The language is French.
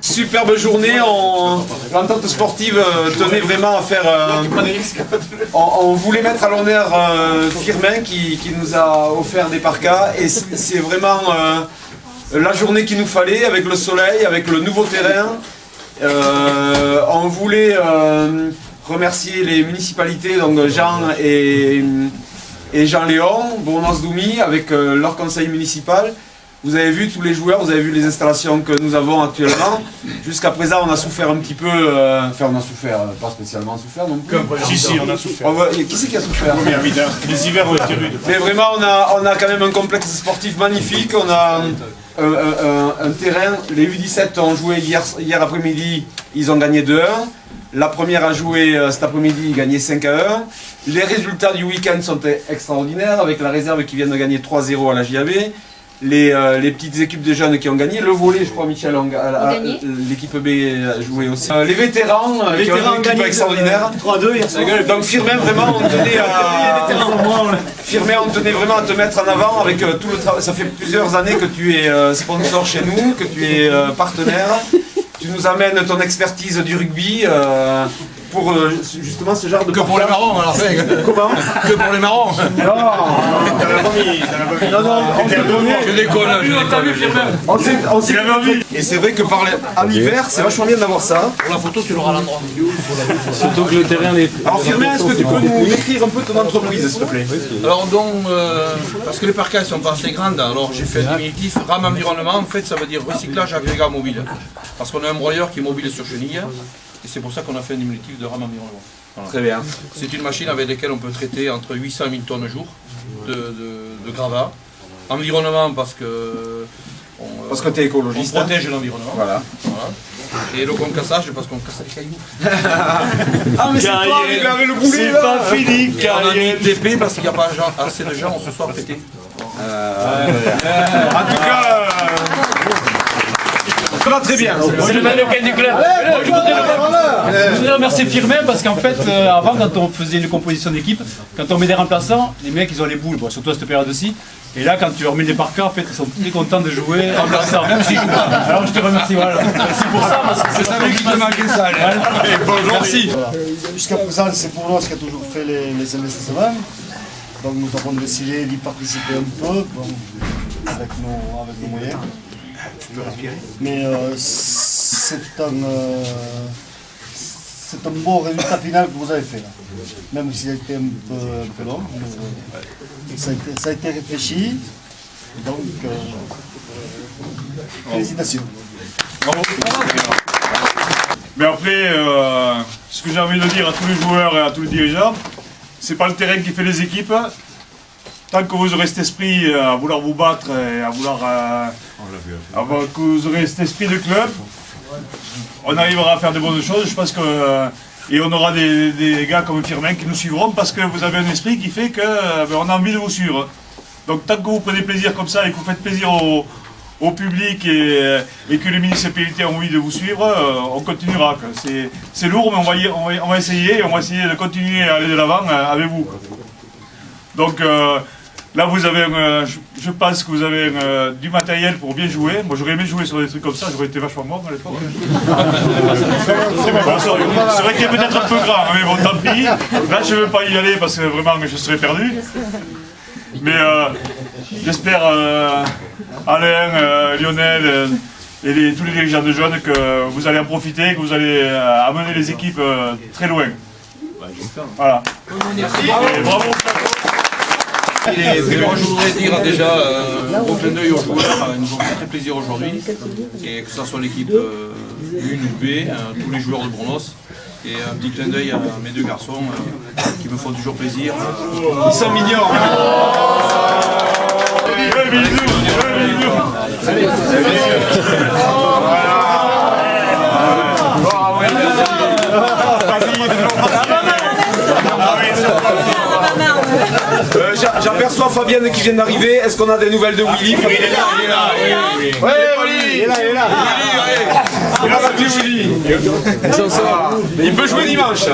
Superbe journée, l'entente sportive tenait vraiment à faire... on voulait mettre à l'honneur Firmin qui nous a offert des parkas et c'est vraiment la journée qu'il nous fallait avec le soleil, avec le nouveau terrain. On voulait remercier les municipalités, donc Jean et Jean-Léon, Bournos-Doumi, avec leur conseil municipal. Vous avez vu tous les joueurs, vous avez vu les installations que nous avons actuellement. Jusqu'à présent, on a souffert un petit peu. Enfin, on a souffert, pas spécialement souffert non plus. Si, on a souffert. Qui c'est qui a souffert? Les hivers ont été rudes. Mais vraiment, on a quand même un complexe sportif magnifique. On a un terrain. Les U17 ont joué hier après-midi, ils ont gagné 2-1. La première a joué cet après-midi, ils gagnaient 5-1. Les résultats du week-end sont extraordinaires, avec la réserve qui vient de gagner 3-0 à la JAB. Les petites équipes de jeunes qui ont gagné. Le volley, je crois, Michel, l'équipe B a joué aussi. Les vétérans qui ont une équipe extraordinaire. 3-2 hier soir. Donc Firmin, vraiment, on tenait vraiment à te mettre en avant avec tout le travail. Ça fait plusieurs années que tu es sponsor chez nous, que tu es partenaire. Tu nous amènes ton expertise du rugby pour justement ce genre de... Que pour les marrons, alors c'est... Comment? Que pour les marrons. Non, Je déconne, on s'est envie. Et c'est vrai que en hiver, c'est vachement bien d'avoir ça. Pour la photo, tu l'auras à l'endroit. Surtout que le terrain est... Alors Firmin, est-ce que tu peux nous décrire un peu ton entreprise, s'il te plaît? Alors donc, parce que les parkas sont pas assez grandes, alors j'ai fait un diminutif. RAM environnement, en fait, ça veut dire recyclage agrégat mobile. Parce qu'on a un broyeur qui est mobile sur chenille. Et c'est pour ça qu'on a fait un diminutif de RAM environnement. Voilà. Très bien. C'est une machine avec laquelle on peut traiter entre 800 et 1000 tonnes au jour de gravats. Environnement parce que... Parce que tu es écologiste. On protège l'environnement. Voilà. Et le concassage parce qu'on casse les cailloux. Ah mais c'est toi avec le boulet. C'est pas fini, Et on a mis TP parce qu'il n'y a pas assez de gens ce soir pété. En tout cas... Ça va très bien. C'est le mannequin du club. Je voudrais remercier Firmin parce qu'en fait, avant, quand on faisait une composition d'équipe, quand on met des remplaçants, les mecs ils ont les boules, bon, surtout à cette période-ci. Et là, quand tu leur mets des parkas, en fait, ils sont très contents de jouer remplaçants, même s'ils jouent pas. Alors je te remercie, voilà. Merci pour ça, parce que c'est ça qui te manquait ça. Merci. Jusqu'à présent, c'est pour nous qui a toujours fait les investissements. Donc nous avons décidé d'y participer un peu, bon, avec nos moyens. Mais c'est un bon résultat final que vous avez fait là. Même s'il a été un peu long, ça a été réfléchi. Donc, félicitations. Bravo. Mais après, ce que j'ai envie de dire à tous les joueurs et à tous les dirigeants, c'est pas le terrain qui fait les équipes. Tant que vous aurez cet esprit à vouloir vous battre et à vouloir que vous aurez cet esprit de club, on arrivera à faire de bonnes choses. Je pense que et on aura des gars comme Firmin qui nous suivront parce que vous avez un esprit qui fait que on a envie de vous suivre. Donc tant que vous prenez plaisir comme ça et que vous faites plaisir au public et que les municipalités ont envie de vous suivre, on continuera. C'est lourd, mais on va essayer et on va essayer de continuer à aller de l'avant avec vous. Donc là, vous avez, je pense que vous avez du matériel pour bien jouer. Moi, j'aurais aimé jouer sur des trucs comme ça, j'aurais été vachement bon à l'époque. C'est vrai qu'il est peut-être un peu grand, mais bon, tant pis. Là, je ne veux pas y aller parce que vraiment, je serais perdu. Mais j'espère, Alain, Lionel et tous les dirigeants de jeunes que vous allez en profiter, que vous allez amener les équipes très loin. Voilà. Et bravo. Et moi je voudrais dire déjà un bon clin d'œil aux joueurs, ils nous ont fait très plaisir aujourd'hui, et que ce soit l'équipe 1 ou B, tous les joueurs de Bronos, et un petit clin d'œil à mes deux garçons qui me font toujours plaisir. Ils sont mignons. J'aperçois Fabienne qui vient d'arriver. Est-ce qu'on a des nouvelles de Willy? Il est là. Ouais, Willy, il est là. Il a battu Willy. Il peut jouer dimanche.